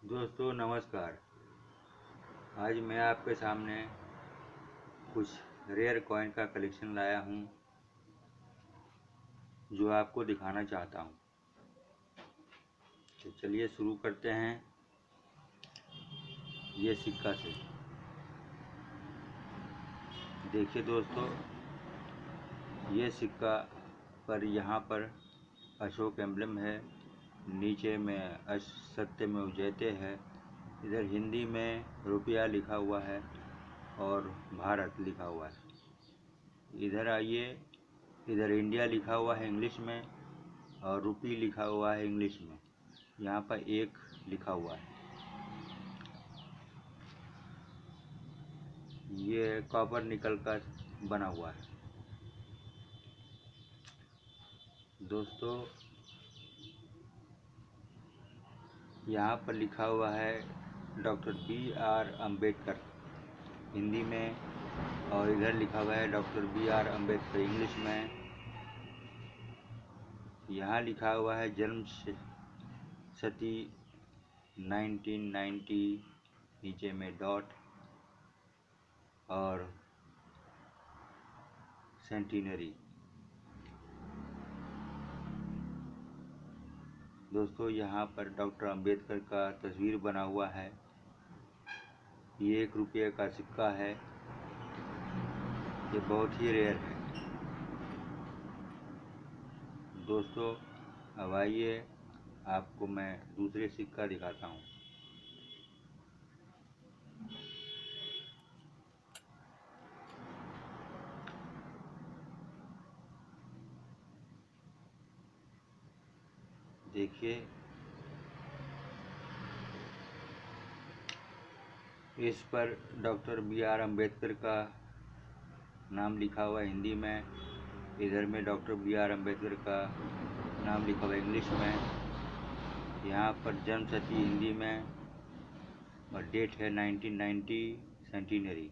दोस्तों नमस्कार। आज मैं आपके सामने कुछ रेयर कॉइन का कलेक्शन लाया हूँ जो आपको दिखाना चाहता हूँ। तो चलिए शुरू करते हैं ये सिक्का से। देखिए दोस्तों, ये सिक्का पर यहाँ पर अशोक एम्ब्लम है, नीचे में सत्यमेव जयते है, इधर हिंदी में रुपया लिखा हुआ है और भारत लिखा हुआ है। इधर आइए, इधर इंडिया लिखा हुआ है इंग्लिश में और रुपी लिखा हुआ है इंग्लिश में। यहाँ पर एक लिखा हुआ है। ये कॉपर निकल का बना हुआ है। दोस्तों यहाँ पर लिखा हुआ है डॉक्टर B.R. अम्बेडकर हिंदी में, और इधर लिखा हुआ है डॉक्टर B.R. अम्बेडकर इंग्लिश में। यहाँ लिखा हुआ है जन्म शती 1990, नीचे में डॉट और सेंटिनरी। दोस्तों यहाँ पर डॉक्टर अंबेडकर का तस्वीर बना हुआ है। ये 1 रुपये का सिक्का है। ये बहुत ही रेयर है। दोस्तों अब आइए, आपको मैं दूसरे सिक्का दिखाता हूँ। देखिए, इस पर डॉक्टर B.R. अम्बेडकर का नाम लिखा हुआ है हिंदी में, इधर में डॉक्टर B.R. अम्बेडकर का नाम लिखा हुआ है इंग्लिश में। यहाँ पर जन्म तिथि हिंदी में और डेट है 1990, सेंटिनरी।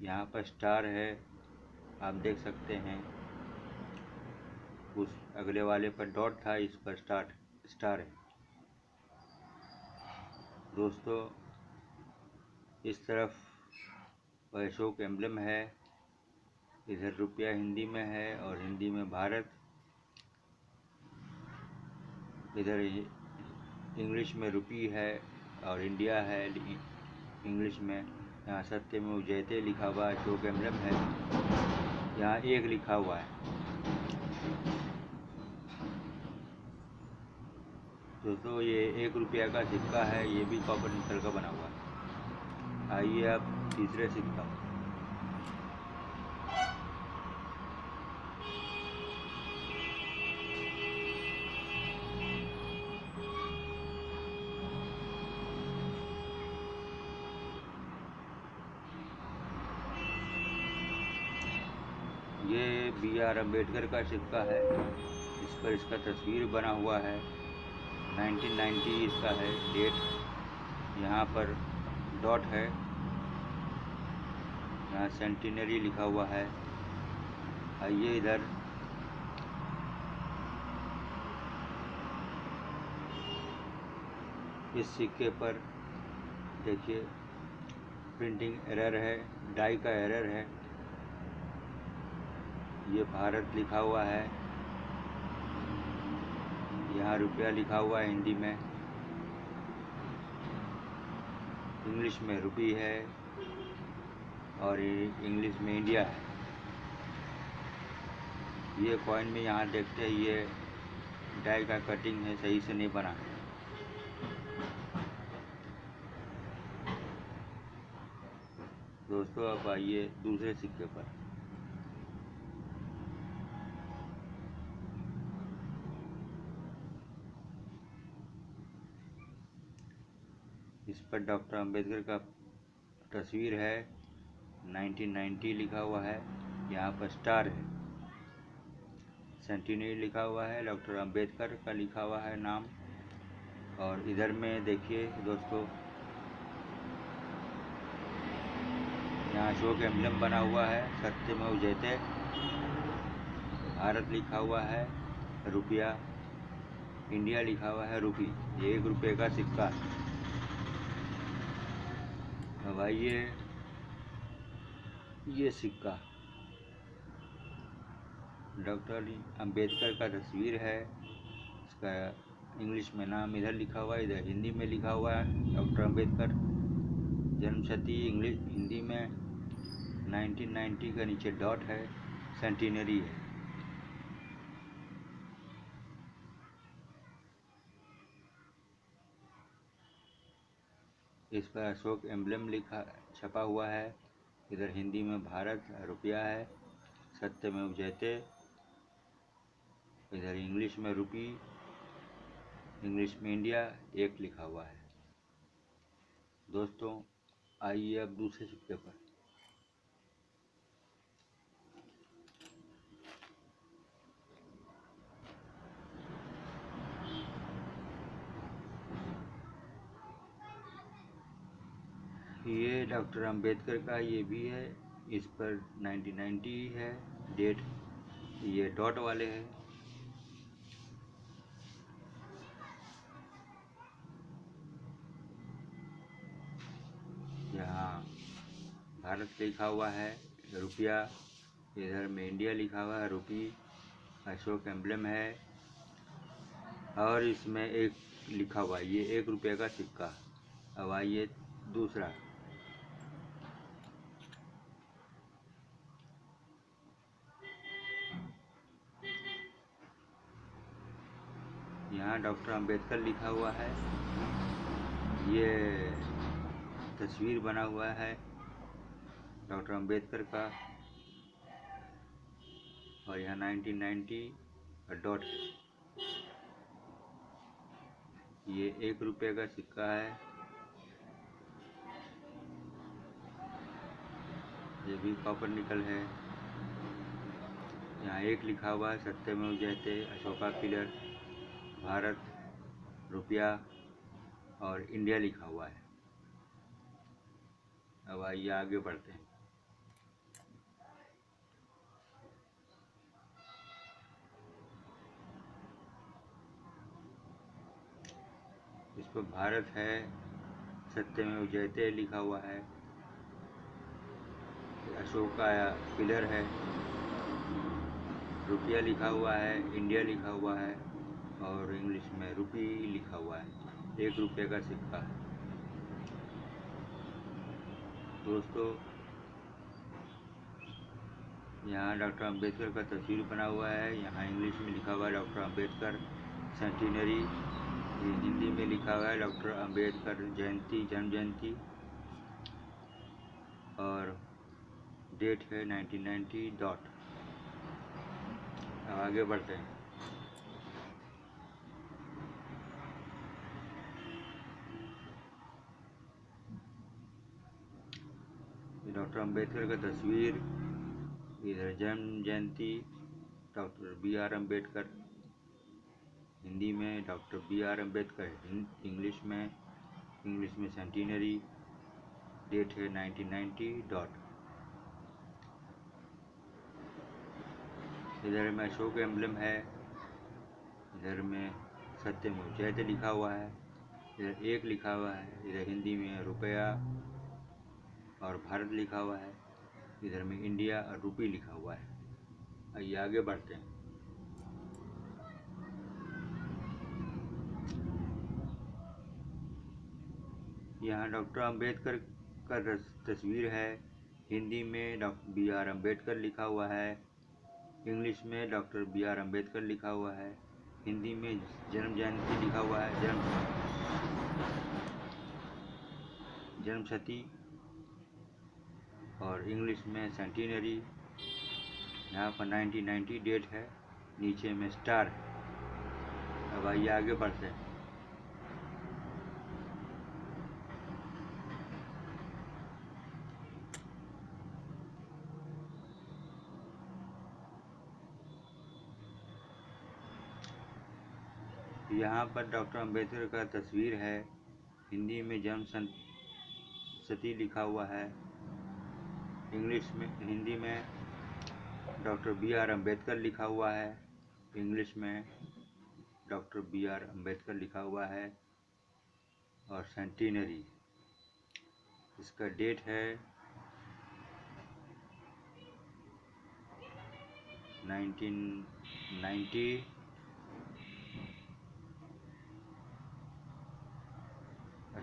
यहाँ पर स्टार है, आप देख सकते हैं। उस अगले वाले पर डॉट था, इस पर स्टार है। दोस्तों इस तरफ अशोक एम्ब्लम है, इधर रुपया हिंदी में है और हिंदी में भारत, इधर इंग्लिश में रुपी है और इंडिया है इंग्लिश में। यहाँ सत्यमेव जयते लिखा हुआ है, अशोक एम्ब्लम है, यहाँ एक लिखा हुआ है। दोस्तों ये 1 रुपया का सिक्का है, ये भी कॉपर निकल का बना हुआ है। आइए अब तीसरे सिक्का। ये B.R. अम्बेडकर का सिक्का है, इस पर इसका तस्वीर बना हुआ है। 1990 इसका है डेट, यहाँ पर डॉट है, यहाँ सेंटिनरी लिखा हुआ है। आइए इधर इस सिक्के पर देखिए, प्रिंटिंग एरर है, डाई का एरर है। ये भारत लिखा हुआ है, यहाँ रुपया लिखा हुआ है हिंदी में, इंग्लिश में रुपी है और इंग्लिश में इंडिया है। ये कॉइन में यहाँ देखते हैं, ये डाई का कटिंग है, सही से नहीं बना है। दोस्तों अब आइए दूसरे सिक्के पर। इस पर डॉक्टर अंबेडकर का तस्वीर है, 1990 लिखा हुआ है, यहाँ पर स्टार है, सेंटिनरी लिखा हुआ है, डॉक्टर अंबेडकर का लिखा हुआ है नाम। और इधर में देखिए दोस्तों, यहाँ अशोक एम्ब्लम बना हुआ है, सत्यमेव जयते, भारत लिखा हुआ है, रुपया, इंडिया लिखा हुआ है रुपी। ये 1 रुपये का सिक्का है। अब आइए, ये सिक्का डॉक्टर अंबेडकर का तस्वीर है। इसका इंग्लिश में नाम इधर लिखा हुआ है, इधर हिंदी में लिखा हुआ है डॉक्टर अंबेडकर जन्मशती। इंग्लिश हिंदी में 1990 का नीचे डॉट है, सेंटिनरी है। इस पर अशोक एम्ब्लेम लिखा छपा हुआ है। इधर हिंदी में भारत रुपया है, सत्यमेव जयते। इधर इंग्लिश में रुपी, इंग्लिश में इंडिया एक लिखा हुआ है। दोस्तों आइए अब दूसरे सिक्के पर। ये डॉक्टर अंबेडकर का ये भी है, इस पर 1990 है डेट। ये डॉट वाले हैं। यहाँ भारत लिखा हुआ है, रुपया। इधर में इंडिया लिखा हुआ है, रुपी। अशोक एम्ब्लेम है और इसमें एक लिखा हुआ है, ये 1 रुपये का सिक्का। अब आइए दूसरा। यहाँ डॉक्टर अंबेडकर लिखा हुआ है, ये तस्वीर बना हुआ है डॉक्टर अंबेडकर का, और यहाँ 1990 का डॉट है। ये 1 रुपये का सिक्का है। ये भी कॉपर निकल है। यहाँ 1 लिखा हुआ है, सत्यमेव जयते, अशोका पिलर, भारत, रुपया और इंडिया लिखा हुआ है। अब आइए आगे बढ़ते हैं। इस पर भारत है, सत्यमेव जयते लिखा हुआ है, अशोका पिलर है, रुपया लिखा हुआ है, इंडिया लिखा हुआ है और इंग्लिश में रुपी लिखा हुआ है। 1 रुपये का सिक्का है। दोस्तों यहाँ डॉक्टर अंबेडकर का तस्वीर बना हुआ है। यहाँ इंग्लिश में लिखा हुआ है डॉक्टर अंबेडकर सेंटिनरी। हिंदी में लिखा हुआ है डॉक्टर अंबेडकर जयंती, जन्म जयंती, और डेट है 1990 डॉट। अब आगे बढ़ते हैं। डॉक्टर अंबेडकर का तस्वीर, इधर जन्म जयंती डॉक्टर BR अम्बेडकर, हिंदी में डॉक्टर BR अम्बेडकर, इंग्लिश में सेंटिनरी, डेट है 1990 डॉट। इधर में अशोक एम्ब्लेम है, इधर में सत्यमेव जयते लिखा हुआ है, इधर 1 लिखा हुआ है, इधर हिंदी में रुपया और भारत लिखा हुआ है, इधर में इंडिया और रुपी लिखा हुआ है। आइए आगे बढ़ते हैं। यहाँ डॉक्टर अंबेडकर का तस्वीर है। हिंदी में डॉक्टर BR अम्बेडकर लिखा हुआ है, इंग्लिश में डॉक्टर BR अम्बेडकर लिखा हुआ है, हिंदी में जन्म जयंती लिखा हुआ है, जन्मशती, और इंग्लिश में सेंटिनरी। यहाँ पर 1990 डेट है, नीचे में स्टार है। अब आइए आगे बढ़ते हैं। यहाँ पर डॉक्टर अंबेडकर का तस्वीर है। हिंदी में जन्मशती लिखा हुआ है, हिंदी में डॉक्टर BR अम्बेडकर लिखा हुआ है, इंग्लिश में डॉक्टर BR अम्बेडकर लिखा हुआ है और सेंटिनरी। इसका डेट है 1990।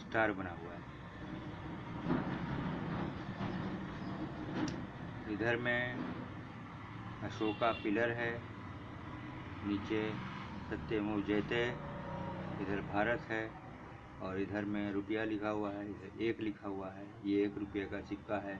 स्टार बना हुआ है। इधर में अशोका पिलर है, नीचे सत्यमेव जयते, इधर भारत है और इधर में रुपया लिखा हुआ है, इधर 1 लिखा हुआ है। ये 1 रुपये का सिक्का है।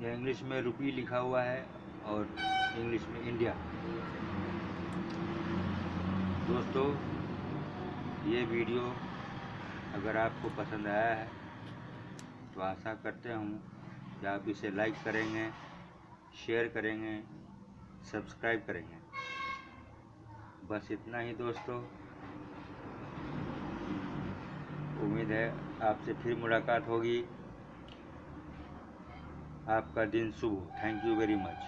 यह इंग्लिश में रुपी लिखा हुआ है और इंग्लिश में इंडिया। दोस्तों, ये वीडियो अगर आपको पसंद आया है तो आशा करते हूँ कि आप इसे लाइक करेंगे, शेयर करेंगे, सब्सक्राइब करेंगे। बस इतना ही दोस्तों। उम्मीद है आपसे फिर मुलाकात होगी। आपका दिन शुभ हो। Thank you very much.